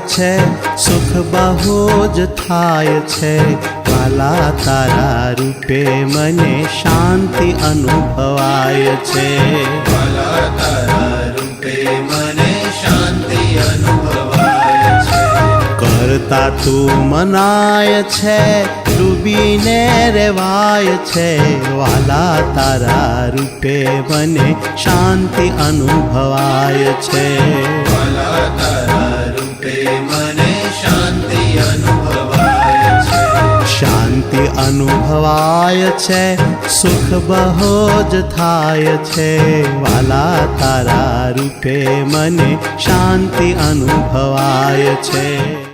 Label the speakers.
Speaker 1: છે સુખ બહુ જ થાય છે વાલા તારા રૂપે મને શાંતિ અનુભવાય છે
Speaker 2: વાલા તારા રૂપે મને શાંતિ અનુભવાય છે
Speaker 1: કરતા તું મનાય છે ડૂબીને રેવાય છે વાલા તારા રૂપે મને શાંતિ અનુભવાય છે
Speaker 2: વાલા તારા રૂપે મને શાંતિ અનુભવાય છે
Speaker 1: શાંતિ અનુભવાય છે સુખ બહુ જ થાય છે વાલા તારા રૂપે મને શાંતિ અનુભવાય છે।